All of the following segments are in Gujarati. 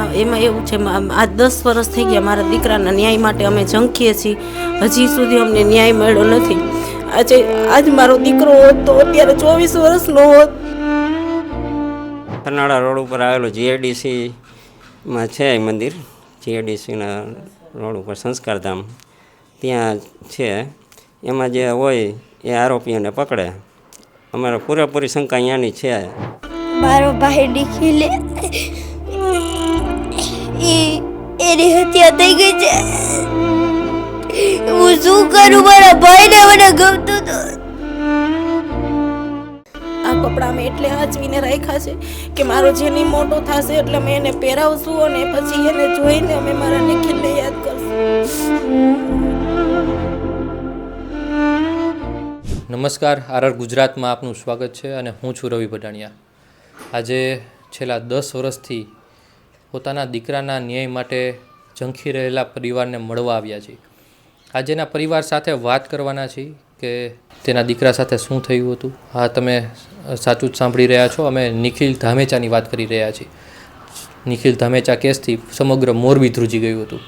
હા, એમાં એવું છે, આજ 10 વર્ષ થઈ ગયા મારા દીકરાના ન્યાય માટે અમે ઝંખીએ છીએ. હજી સુધી અમને ન્યાય મળ્યો નથી. આજ મારો દીકરો હોત તો અત્યારે 24 વર્ષનો હોત. કરનાળા રોડ ઉપર આવેલું જીઆઈડીસીમાં છે મંદિર. જીઆઈડીસીના રોડ ઉપર સંસ્કારધામ ત્યાં છે. એમાં જે હોય એ આરોપીઓને પકડે. અમારે પૂરેપૂરી શંકા અહીંયાની છે. મારો ભાઈ નિખિલે એની હત્યા થઈ ગઈ છે. હું શું કરું? મારા ભાઈને મને ગમતો હતો. આ કપડાં મેં એટલે આંચવીને રાખ્યા છે કે મારો જેની મોટો થશે એટલે મેં એને પહેરાવશું અને પછી એને જોઈને અમે મારા નિખિલને યાદ કરશું. નમસ્કાર, આરઆર ગુજરાતમાં આપનું સ્વાગત છે અને હું છું રવિ ભડાણિયા. આજે છેલ્લા 10 વર્ષથી પોતાના દીકરાના ન્યાય માટે ઝંખી રહેલા પરિવારને મળવા આવ્યા છીએ. આજે એના પરિવાર સાથે વાત કરવાના છીએ કે તેના દીકરા સાથે શું થયું હતું. હા, તમે સાચું જ સાંભળી રહ્યા છો. અમે નિખિલ ધામેચાની વાત કરી રહ્યા છીએ. નિખિલ ધામેચા કેસથી સમગ્ર મોરબી ધ્રુજી ગયું હતું.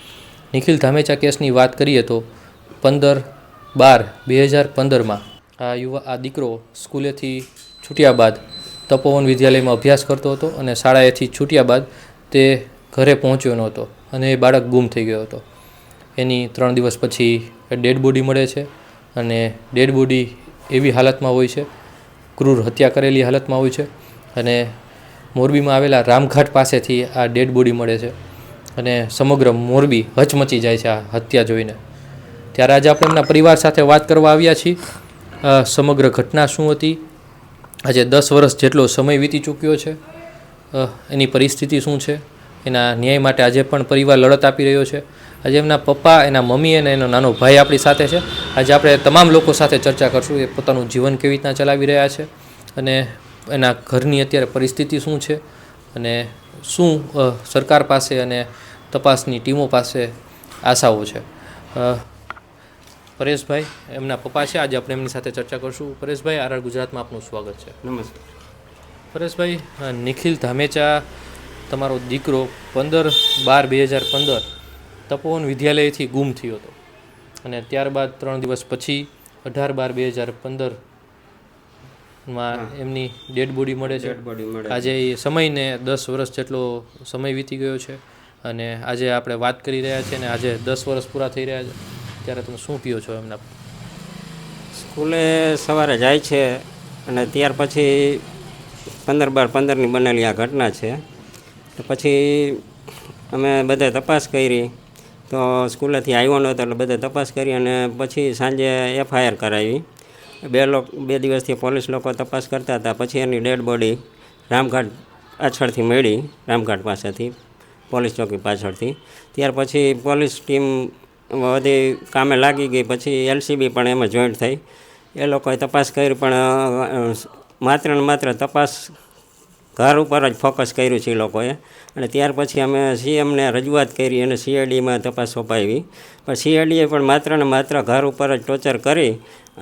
નિખિલ ધામેચા કેસની વાત કરીએ તો 15/12/2015 આ દીકરો સ્કૂલેથી છૂટ્યા બાદ તપોવન વિદ્યાલયમાં અભ્યાસ કરતો હતો અને શાળાએથી છૂટ્યા બાદ તે ઘરે પહોંચ્યો નહોતો અને એ બાળક ગુમ થઈ ગયો હતો. એની 3 દિવસ પછી ડેડ બોડી મળે છે અને ડેડ બોડી એવી હાલતમાં હોય છે, ક્રૂર હત્યા કરેલી હાલતમાં હોય છે અને મોરબીમાં આવેલા રામઘાટ પાસેથી આ ડેડ બોડી મળે છે અને સમગ્ર મોરબી હચમચી જાય છે આ હત્યા જોઈને. ત્યારે આજે આપણે એમના પરિવાર સાથે વાત કરવા આવ્યા છીએ. સમગ્ર ઘટના શું હતી, આજે 10 વર્ષ જેટલો સમય વીતી ચૂક્યો છે, એની પરિસ્થિતિ શું છે, એના ન્યાય માટે આજે પણ પરિવાર લડત આપી રહ્યો છે. આજે એમના પપ્પા, એના મમ્મી અને એનો નાનો ભાઈ આપણી સાથે છે. આજે આપણે તમામ લોકો સાથે ચર્ચા કરશું એ પોતાનું જીવન કેવી રીતના ચલાવી રહ્યા છે અને એના ઘરની અત્યારે પરિસ્થિતિ શું છે અને શું સરકાર પાસે અને તપાસની ટીમો પાસે આશાઓ છે. પરેશભાઈ એમના પપ્પા છે, આજે આપણે એમની સાથે ચર્ચા કરશું. પરેશભાઈ, આરઆર ગુજરાતમાં આપનું સ્વાગત છે. નમસ્કાર. પરેશભાઈ, નિખિલ ધામેચા તમારો દીકરો 15/12/2015 તપોવન વિદ્યાલયથી ગુમ થયો હતો અને ત્યારબાદ 3 દિવસ પછી 18/12/2015 એમની ડેડ બોડી મળે છે. આજે એ સમયને 10 વર્ષ જેટલો સમય વીતી ગયો છે અને આજે આપણે વાત કરી રહ્યા છીએ અને આજે 10 વર્ષ પૂરા થઈ રહ્યા છે. ત્યારે તમે શું કહો છો? એમના સ્કૂલે સવારે જાય છે અને ત્યાર પછી 15/12/15ની બનેલી આ ઘટના છે. તો પછી અમે બધે તપાસ કરી તો સ્કૂલેથી આવ્યો નહોતો એટલે બધે તપાસ કરી અને પછી સાંજે FIR કરાવી. 2 દિવસથી પોલીસ લોકો તપાસ કરતા હતા. પછી એની ડેડ બોડી રામઘાટ પાછળથી મળી, રામઘાટ પાસેથી, પોલીસ ચોકી પાછળથી. ત્યાર પછી પોલીસ ટીમ બધી કામે લાગી ગઈ. પછી LCB પણ એમાં જોઈન્ટ થઈ. એ લોકોએ તપાસ કરી પણ માત્ર ને માત્ર તપાસ ઘર ઉપર જ ફોકસ કર્યું છે એ લોકોએ. અને ત્યાર પછી અમે CMને રજૂઆત કરી અને CIDમાં તપાસ સોંપાવી. પણ CIDએ પણ માત્ર ને માત્ર ઘર ઉપર જ ટોર્ચર કરી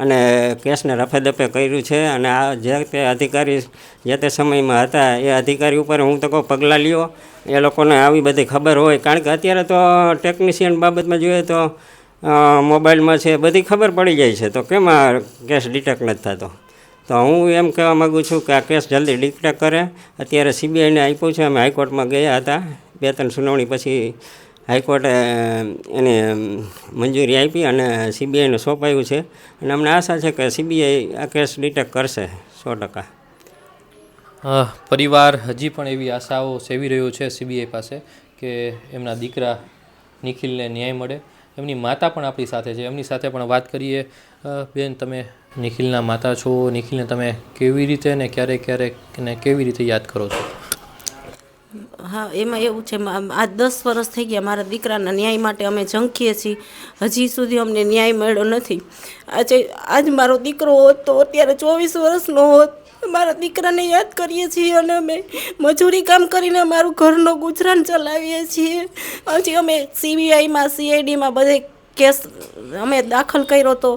અને કેસને રફે દફે કર્યું છે. અને આ જે તે અધિકારી જે તે સમયમાં હતા એ અધિકારી ઉપર હું તો કહું પગલાં લ્યો. એ લોકોને આવી બધી ખબર હોય, કારણ કે અત્યારે તો ટેકનિશિયન બાબતમાં જોઈએ તો મોબાઈલમાં છે, બધી ખબર પડી જાય છે. તો કેમ આ કેસ ડિટેક્ટ નથી થતો? તો હું એમ કહેવા માગું છું કે આ કેસ જલ્દી ડિટેક્ટ કરે. અત્યારે CBIને આપ્યું છે. અમે હાઈકોર્ટમાં ગયા હતા. 2-3 સુનાવણી પછી હાઈકોર્ટે એની મંજૂરી આપી અને CBIને સોંપાયું છે. અને અમને આશા છે કે CBI આ કેસ ડિટેક્ટ કરશે 100%. પરિવાર હજી પણ એવી આશાઓ સેવી રહ્યો છે CBI પાસે કે એમના દીકરા નિખિલને ન્યાય મળે. એમની માતા પણ આપણી સાથે છે, એમની સાથે પણ વાત કરીએ. બેન, તમે નિખિલના માતા છો. નિખિલને તમે કેવી રીતે ને ક્યારેક ક્યારેક ને કેવી રીતે યાદ કરો છો? હા, એમાં એવું છે, આજ 10 વર્ષ થઈ ગયા મારા દીકરાના ન્યાય માટે અમે ઝંખીએ છીએ. હજી સુધી અમને ન્યાય મળ્યો નથી. આજ મારો દીકરો હોત તો અત્યારે 24 વર્ષનો હોત. મારા દીકરાને યાદ કરીએ છીએ અને અમે મજૂરી કામ કરીને અમારું ઘરનો ગુજરાન ચલાવીએ છીએ. હજી અમે CBIમાં CIDમાં બધે કેસ અમે દાખલ કર્યો હતો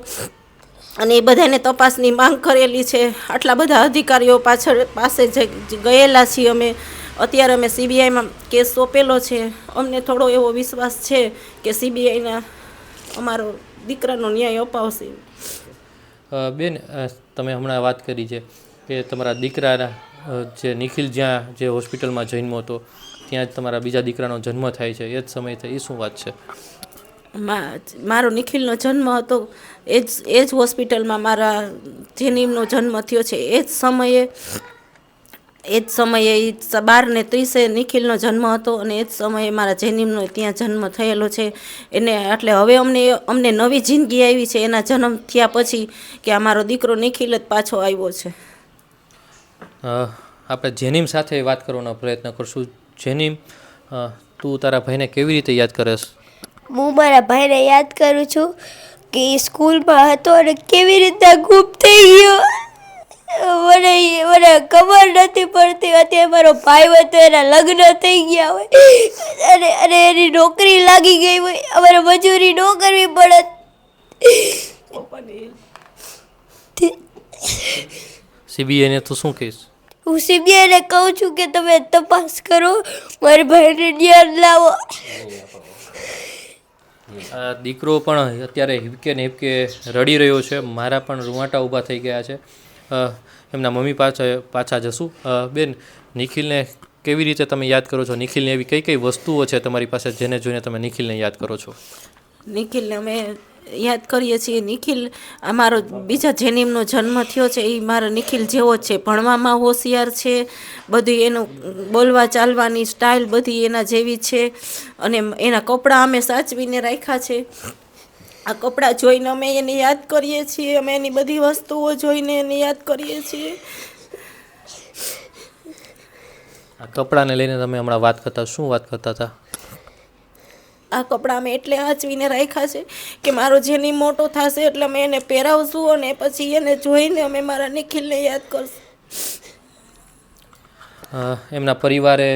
અને એ બધાને તપાસની માંગ કરેલી છે. આટલા બધા અધિકારીઓ પાસે જે ગયેલા છીએ અમે અત્યારે અમે સીબીઆઈમાં કેસ સોંપેલો છે. અમને થોડો એવો વિશ્વાસ છે કે સીબીઆઈના અમારો દીકરાનો ન્યાય અપાવશે. બેન, તમે હમણાં વાત કરી છે કે તમારા દીકરાના જે નિખિલ જ્યાં જે હોસ્પિટલમાં જન્મ્યો હતો ત્યાં જ તમારા બીજા દીકરાનો જન્મ થાય છે, એ જ સમય થાય, એ શું વાત છે? મારો નિખિલનો જન્મ હતો એ જ હોસ્પિટલમાં મારા જેનીમનો જન્મ થયો છે. એ જ સમયે 12:30 નિખિલનો જન્મ હતો અને એ જ સમયે મારા જેનીમનો ત્યાં જન્મ થયેલો છે. એને એટલે હવે અમને નવી જિંદગી આવી છે એના જન્મ થયા પછી કે આ મારો દીકરો નિખિલ જ પાછો આવ્યો છે. આપણે જેનીમ સાથે વાત કરવાનો પ્રયત્ન કરશું. જેનીમ, તું તારા ભાઈને કેવી રીતે યાદ કરેશ? હું મારા ભાઈને યાદ કરું છું કે એ સ્કૂલમાં હતો અને કેવી રીતે ગુમ થઈ ગયો. મને ખબર નથી પડતી. અત્યારે મારો ભાઈ હોય તો એના લગ્ન થઈ ગયા હોય અને એની નોકરી લાગી ગઈ હોય, અમારે મજૂરી ન કરવી પડે. સીબીઆઈને તું શું કહીશ? હું સીબીઆઈને કહું છું કે તમે તપાસ કરો, મારા ભાઈને ન્યાય લાવો. આ દીકરો પણ અત્યારે હિબકે ને હિબકે રડી રહ્યો છે. મારા પણ રૂંવાટા ઊભા થઈ ગયા છે. એમના મમ્મી પાછા જશું. બેન, નિખિલને કેવી રીતે તમે યાદ કરો છો? નિખિલની એવી કઈ કઈ વસ્તુઓ છે તમારી પાસે જેને જોઈને તમે નિખિલને યાદ કરો છો? નિખિલને અમે યાદ કરીએ છીએ. નિખિલ અમારો બીજા જેનીમનો જન્મ થયો છે એ મારો નિખિલ જેવો જ છે. ભણવામાં હોશિયાર છે, બધું એનું બોલવા ચાલવાની સ્ટાઇલ બધી એના જેવી છે. અને એના કપડાં અમે સાચવીને રાખ્યા છે. આ કપડાં જોઈને અમે એને યાદ કરીએ છીએ. અમે એની બધી વસ્તુઓ જોઈને એને યાદ કરીએ છીએ. આ કપડાને લઈને તમે હમણાં વાત કરતા, શું વાત કરતા હતા? આ કપડાં અમે એટલે સાચવીને રાખ્યા છે કે મારો જેની મોટો થશે એટલે અમે એને પહેરાવશું અને પછી એને જોઈને અમે મારા નિખિલને યાદ કરશું. એમના પરિવારે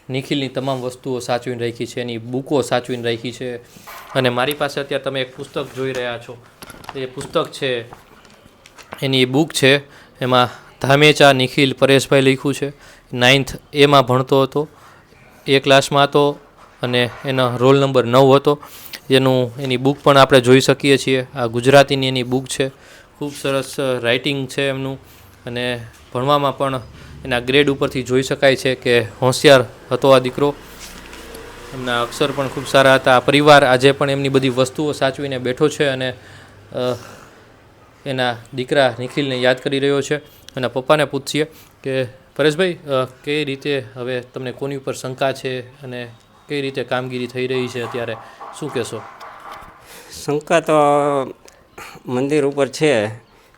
નિખિલની તમામ વસ્તુઓ સાચવીને રાખી છે, એની બુકો સાચવીને રાખી છે. અને મારી પાસે અત્યારે તમે એક પુસ્તક જોઈ રહ્યા છો. એ પુસ્તક છે, એની બુક છે. એમાં ધામેચા નિખિલ પરેશભાઈ લખ્યું છે. 9th એમાં ભણતો હતો, એ ક્લાસમાં હતો અને એનો રોલ નંબર 9 હતો. એની બુક પણ આપણે જોઈ શકીએ છીએ. આ ગુજરાતીની એની બુક છે. ખૂબ સરસ રાઇટિંગ છે એમનું અને ભણવામાં પણ એના ગ્રેડ ઉપરથી જોઈ શકાય છે કે હોશિયાર હતો આ દીકરો. એમના અક્ષર પણ ખૂબ સારા હતા. આ પરિવાર આજે પણ એમની બધી વસ્તુઓ સાચવીને બેઠો છે અને એના દીકરા નિખિલને યાદ કરી રહ્યો છે. એના પપ્પાને પૂછીએ કે પરેશભાઈ, કઈ રીતે હવે તમને કોની ઉપર શંકા છે અને કઈ રીતે કામગીરી થઈ રહી છે અત્યારે, શું કહેશો? શંકા તો મંદિર ઉપર છે.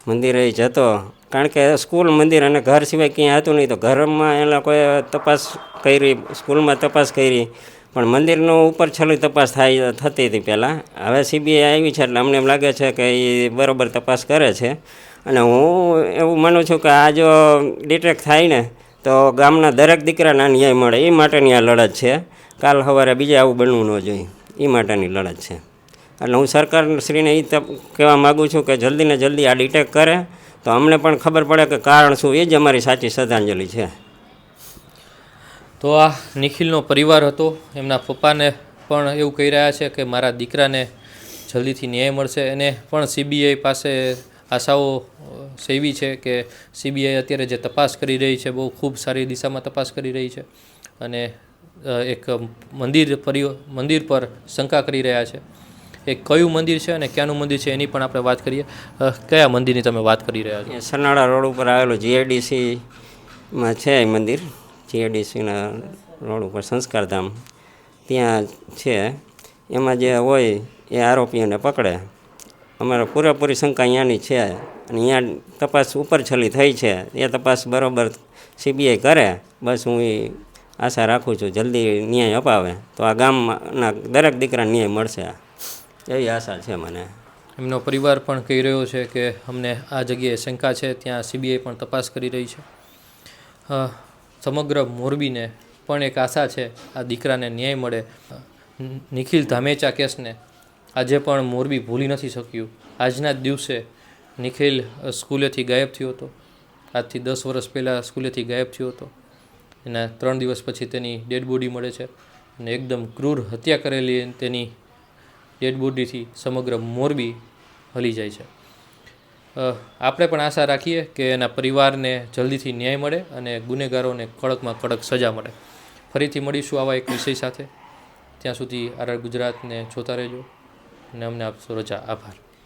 મંદિરે જતો, કારણ કે સ્કૂલ, મંદિર અને ઘર સિવાય ક્યાંય હતું નહીં. તો ઘરમાં એ લોકોએ તપાસ કરી, સ્કૂલમાં તપાસ કરી, પણ મંદિરનું ઉપર છેલ્લી તપાસ થતી હતી પહેલાં. હવે સીબીઆઈ આવી છે એટલે અમને એમ લાગે છે કે એ બરાબર તપાસ કરે છે. અને હું એવું માનું છું કે આ જો ડિટેક્ટ થાય ને તો ગામના દરેક દીકરાના ન્યાય મળે એ માટેની આ લડત છે. કાલ સવારે બીજે આવું બનવું ન જોઈએ એ માટેની લડત છે. એટલે હું સરકારશ્રીને એ કહેવા માગું છું કે જલ્દીને જલ્દી આ ડિટેક્ટ કરે તો અમને પણ ખબર પડે કે કારણ શું. એ જ અમારી સાચી શ્રદ્ધાંજલિ છે. તો આ નિખિલનો પરિવાર હતો. એમના પપ્પાને પણ એવું કહી રહ્યા છે કે મારા દીકરાને જલ્દીથી ન્યાય મળશે. એને પણ સીબીઆઈ પાસે આશાઓ સેવી છે કે સીબીઆઈ અત્યારે જે તપાસ કરી રહી છે બહુ ખૂબ સારી દિશામાં તપાસ કરી રહી છે અને એક મંદિર પર શંકા કરી રહ્યા છે. એ કયું મંદિર છે અને ક્યાંનું મંદિર છે એની પણ આપણે વાત કરીએ. કયા મંદિરની તમે વાત કરી રહ્યા છો? સરનાળા રોડ ઉપર આવેલું જીઆઈડીસીમાં છે એ મંદિર. જીઆઈડીસીના રોડ ઉપર સંસ્કારધામ ત્યાં છે. એમાં જે હોય એ આરોપીઓને પકડે. અમારે પૂરેપૂરી શંકા અહીંયાની છે અને અહીંયા તપાસ ઉપર છેલ્લી થઈ છે. એ તપાસ બરાબર સીબીઆઈ કરે, બસ હું એ આશા રાખું છું જલ્દી ન્યાય અપાવે તો આ ગામના દરેક દીકરાને ન્યાય મળશે એવી આશા છે મને. એમનો પરિવાર પણ કહી રહ્યો છે કે અમને આ જગ્યાએ શંકા છે, ત્યાં સીબીઆઈ પણ તપાસ કરી રહી છે. સમગ્ર મોરબીને પણ એક આશા છે આ દીકરાને ન્યાય મળે. નિખિલ ધામેચા કેસને આજે પણ મોરબી ભૂલી નથી શક્યું. આજના જ દિવસે નિખિલ સ્કૂલેથી ગાયબ થયો હતો. આજથી 10 વર્ષ પહેલાં સ્કૂલેથી ગાયબ થયો હતો એના 3 દિવસ પછી તેની ડેડ બોડી મળે છે અને એકદમ ક્રૂર હત્યા કરેલી તેની ડેડ બોડીથી સમગ્ર મોરબી હલી જાય છે. આપણે પણ આશા રાખીએ કે એના પરિવારને જલ્દીથી ન્યાય મળે અને ગુનેગારોને કડકમાં કડક સજા મળે. ફરીથી મળીશું આવા એક વિષય સાથે. ત્યાં સુધી RR ગુજરાતને જોતા રહેજો અને અમને આપશો રજા. આભાર.